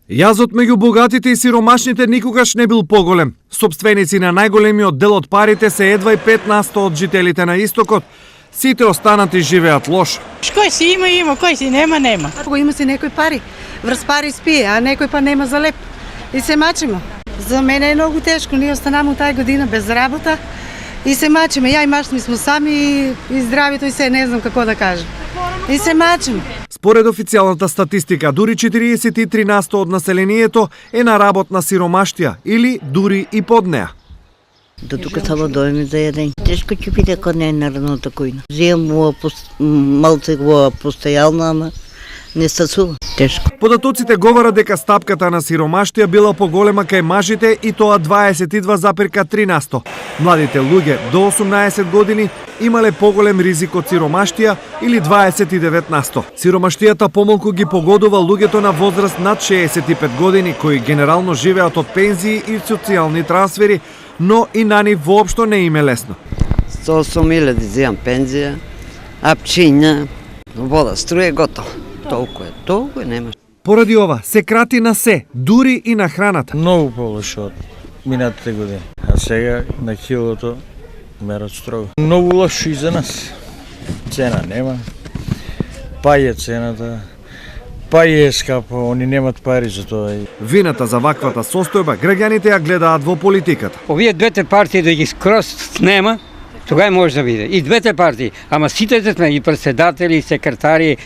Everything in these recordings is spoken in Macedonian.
Јазот меѓу богатите и сиромашните никогаш не бил поголем. Сопственици на најголемиот дел од парите се едва и 5% од жителите на истокот. Сите останати живеат лошо. Кој си има, има, кој си нема, нема. Ако има си некој пари, врз пари спие, а некој па нема за леп. И се мачимо. За мене е многу тешко, ние останамо тај година без работа и се мачиме. Ја и маш ми сме сами и здравито и се, не знам како да кажам. И се мачиме. Според официјалната статистика, дури 43% од населението е на работна сиромаштија или дури и под неа. До тука само дојме за еден. Тешко ќе биде кога не е народната којна. Живеам малце во постојално, ама не стасува. Тешко. Податоците говорат дека стапката на сиромаштија била поголема кај мажите и тоа 22,3%. Младите луѓе до 18 години имале поголем ризик од сиромаштија или 29%. Сиромаштијата помалку ги погодува луѓето на возраст над 65 години кои генерално живеат од пензии и социјални трансфери, но и на нив воопшто не им е лесно. 108.000 земам пензија, апчиња, вода, струја, готово. Толку е, немаш. Поради ова, се крати на се, дури и на храната. Многу полошо од минатите години, а сега на килото мерат строго. Многу лошо и за нас. Цена нема, паѓа цената, паѓа е скапо, они немат пари за тоа. Вината за ваквата состојба граѓаните ја гледаат во политиката. Овие двете партии да ги скроз снема, тогава може да биде. И двете партии, ама сите сме и председатели, и секретари,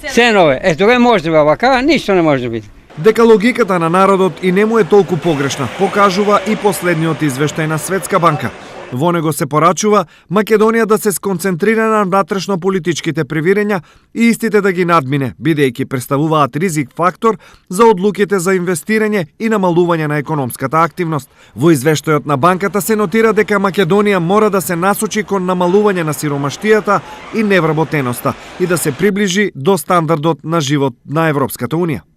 се нове. Тогава може да биде, вака ништо не може да биде. Дека логиката на народот и не му е толку погрешна, покажува и последниот извештај на Светска банка. Во него се порачува Македонија да се сконцентрира на внатрешно-политичките превирења и истите да ги надмине, бидејќи представуваат ризик фактор за одлуките за инвестирање и намалување на економската активност. Во извештајот на банката се нотира дека Македонија мора да се насочи кон намалување на сиромаштијата и невработеноста и да се приближи до стандардот на живот на Европската Унија.